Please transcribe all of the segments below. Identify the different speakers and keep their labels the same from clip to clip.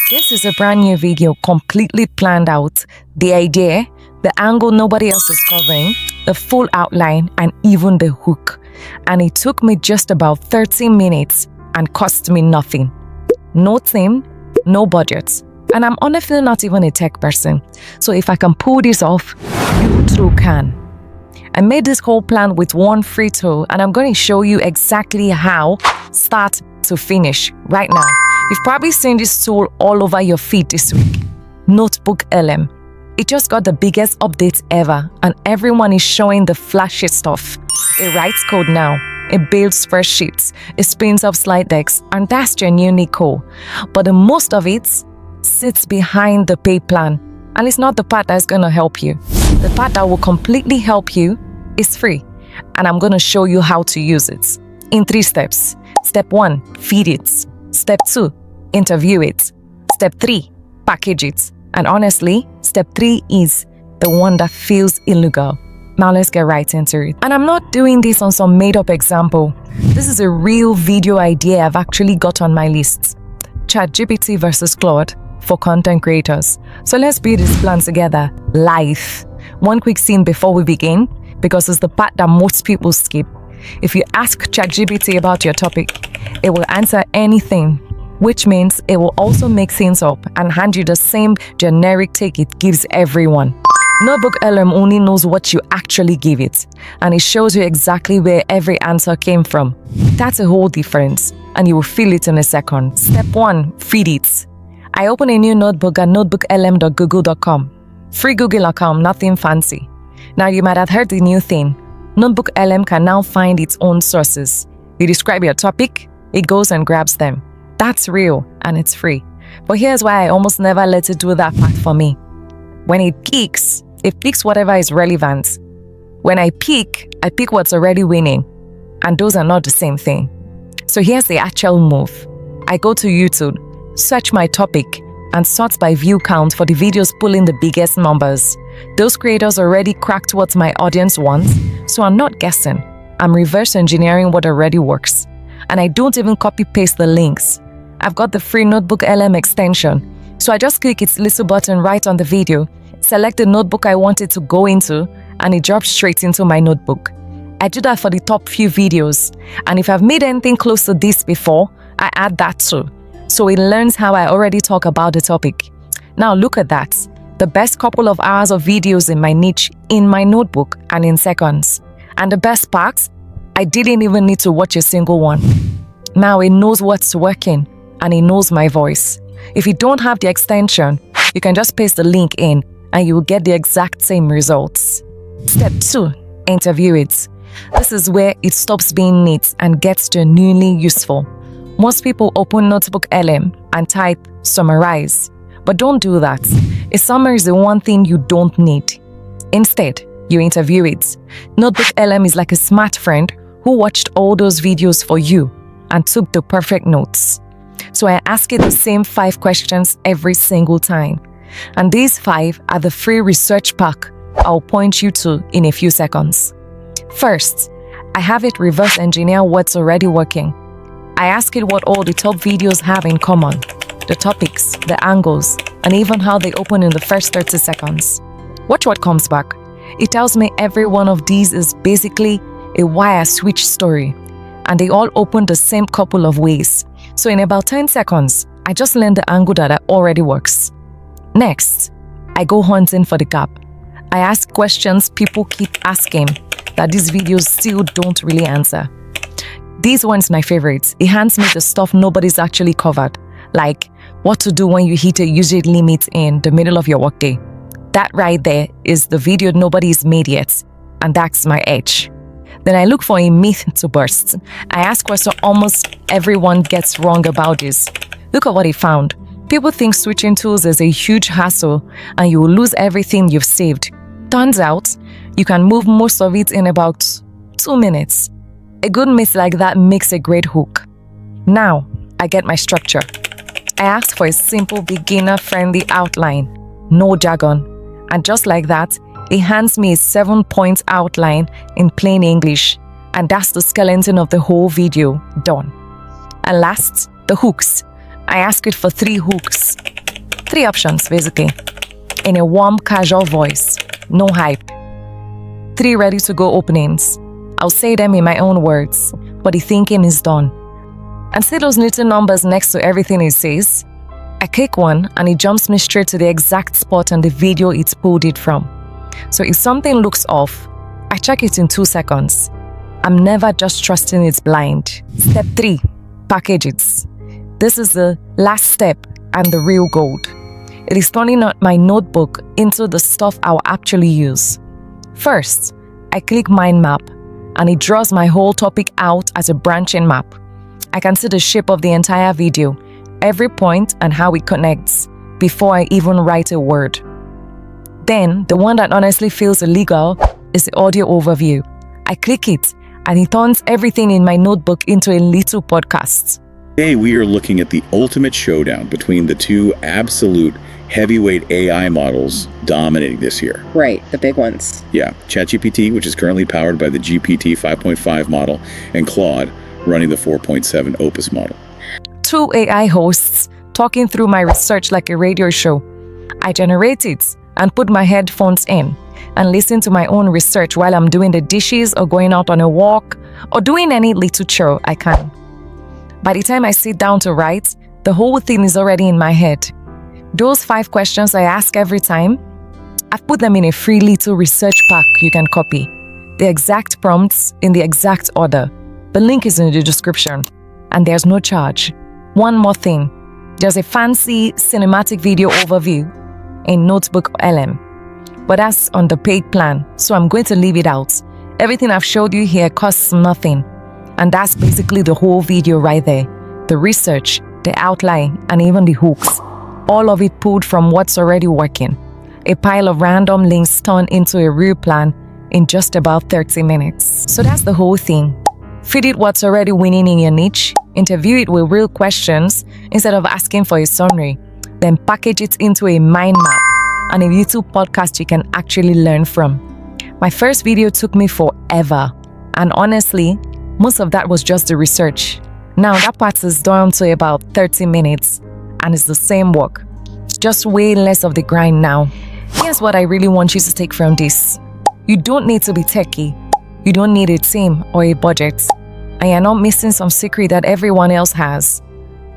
Speaker 1: This is a brand new video, completely planned out. The idea, the angle nobody else is covering, the full outline, and even the hook. And it took me just about 30 minutes and cost me nothing. No team, no budget. And I'm honestly not even a tech person. So if I can pull this off, you too can. I made this whole plan with one free tool, and I'm going to show you exactly how, start to finish, right now. You've probably seen this tool all over your feed this week. NotebookLM. It just got the biggest update ever, and everyone is showing the flashy stuff. It writes code now. It builds spreadsheets. It spins up slide decks, and that's genuinely cool. But the most of it sits behind the pay plan, and it's not the part that's going to help you. The part that will completely help you is free, and I'm going to show you how to use it in 3 steps. Step 1, feed it. Step 2, interview it. Step 3, package it. And honestly, step 3 is the one that feels illegal. Now let's get right into it. And I'm not doing this on some made-up example. This is a real video idea I've actually got on my list. ChatGPT versus Claude for content creators. So let's build this plan together, live. One quick scene before we begin, because it's the part that most people skip. If you ask ChatGPT about your topic, it will answer anything, which means it will also make things up and hand you the same generic take it gives everyone. NotebookLM only knows what you actually give it, and it shows you exactly where every answer came from. That's a whole difference, and you will feel it in a second. Step 1, feed it. I open a new notebook at notebooklm.google.com. Free Google account, nothing fancy. Now you might have heard the new thing. NotebookLM can now find its own sources. You describe your topic, it goes and grabs them. That's real, and it's free. But here's why I almost never let it do that part for me. When it picks whatever is relevant. When I pick what's already winning. And those are not the same thing. So here's the actual move. I go to YouTube, search my topic, and sort by view count for the videos pulling the biggest numbers. Those creators already cracked what my audience wants, so I'm not guessing. I'm reverse engineering what already works. And I don't even copy-paste the links. I've got the free NotebookLM extension, so I just click its little button right on the video, select the notebook I want it to go into, and it drops straight into my notebook. I do that for the top few videos, and if I've made anything close to this before, I add that too. So it learns how I already talk about the topic. Now look at that. The best couple of hours of videos in my niche in my notebook and in seconds. And the best part, I didn't even need to watch a single one. Now it knows what's working and it knows my voice. If you don't have the extension, you can just paste the link in and you will get the exact same results. Step 2, interview it. This is where it stops being neat and gets genuinely useful. Most people open NotebookLM and type summarize, but don't do that. A summary is the one thing you don't need. Instead, you interview it. NotebookLM is like a smart friend who watched all those videos for you and took the perfect notes. So I ask it the same 5 questions every single time. And these 5 are the free research pack I'll point you to in a few seconds. First, I have it reverse engineer what's already working. I ask it what all the top videos have in common, the topics, the angles, and even how they open in the first 30 seconds. Watch what comes back. It tells me every one of these is basically a wire switch story, and they all open the same couple of ways. So in about 10 seconds, I just learned the angle that already works. Next, I go hunting for the gap. I ask questions people keep asking that these videos still don't really answer. This one's my favorite. It hands me the stuff nobody's actually covered, like what to do when you hit a usage limit in the middle of your workday. That right there is the video nobody's made yet, and that's my edge. Then I look for a myth to burst. I ask questions almost everyone gets wrong about this. Look at what he found. People think switching tools is a huge hassle and you will lose everything you've saved. Turns out, you can move most of it in about 2 minutes. A good myth like that makes a great hook. Now, I get my structure. I ask for a simple beginner-friendly outline, no jargon. And just like that, it hands me a 7-point outline in plain English. And that's the skeleton of the whole video done. And last, the hooks. I ask it for 3 hooks, Three options, basically. In a warm, casual voice, no hype. 3 ready-to-go openings. I'll say them in my own words, but the thinking is done. And see those little numbers next to everything it says? I click one and it jumps me straight to the exact spot on the video it's pulled it from. So if something looks off, I check it in 2 seconds. I'm never just trusting it blind. Step 3, package it. This is the last step and the real gold. It is turning out my notebook into the stuff I'll actually use. First, I click mind map and it draws my whole topic out as a branching map. I can see the shape of the entire video, every point and how it connects, before I even write a word. Then, the one that honestly feels illegal is the audio overview. I click it and it turns everything in my notebook into a little podcast.
Speaker 2: Today we are looking at the ultimate showdown between the two absolute heavyweight AI models dominating this year.
Speaker 3: Right, the big ones.
Speaker 2: Yeah, ChatGPT, which is currently powered by the GPT 5.5 model, and Claude, running the 4.7 Opus model.
Speaker 1: 2 AI hosts talking through my research like a radio show. I generate it and put my headphones in and listen to my own research while I'm doing the dishes or going out on a walk or doing any little chore I can. By the time I sit down to write, the whole thing is already in my head. Those 5 questions I ask every time, I've put them in a free little research pack you can copy. The exact prompts in the exact order. The link is in the description. And there's no charge. One more thing. There's a fancy cinematic video overview in NotebookLM. But that's on the paid plan, so I'm going to leave it out. Everything I've showed you here costs nothing. And that's basically the whole video right there. The research, the outline, and even the hooks. All of it pulled from what's already working. A pile of random links turned into a real plan in just about 30 minutes. So that's the whole thing. Feed it what's already winning in your niche, interview it with real questions instead of asking for a summary, then package it into a mind map and a YouTube podcast you can actually learn from. My first video took me forever, and honestly, most of that was just the research. Now that part is down to about 30 minutes, and it's the same work. It's just way less of the grind now. Here's what I really want you to take from this. You don't need to be techie. You don't need a team or a budget. And you're not missing some secret that everyone else has.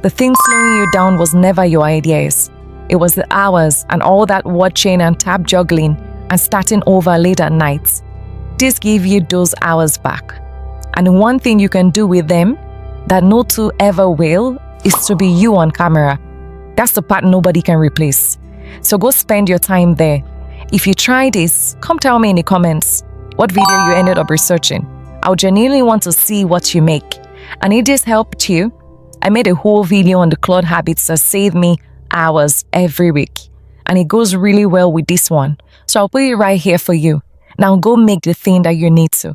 Speaker 1: The thing slowing you down was never your ideas. It was the hours and all that watching and tab juggling and starting over late at night. This gives you those hours back. And one thing you can do with them that no two ever will is to be you on camera. That's the part nobody can replace. So go spend your time there. If you try this, come tell me in the comments what video you ended up researching. I'll genuinely want to see what you make. And if this helped you, I made a whole video on the Claude habits that save me hours every week. And it goes really well with this one. So I'll put it right here for you. Now go make the thing that you need to.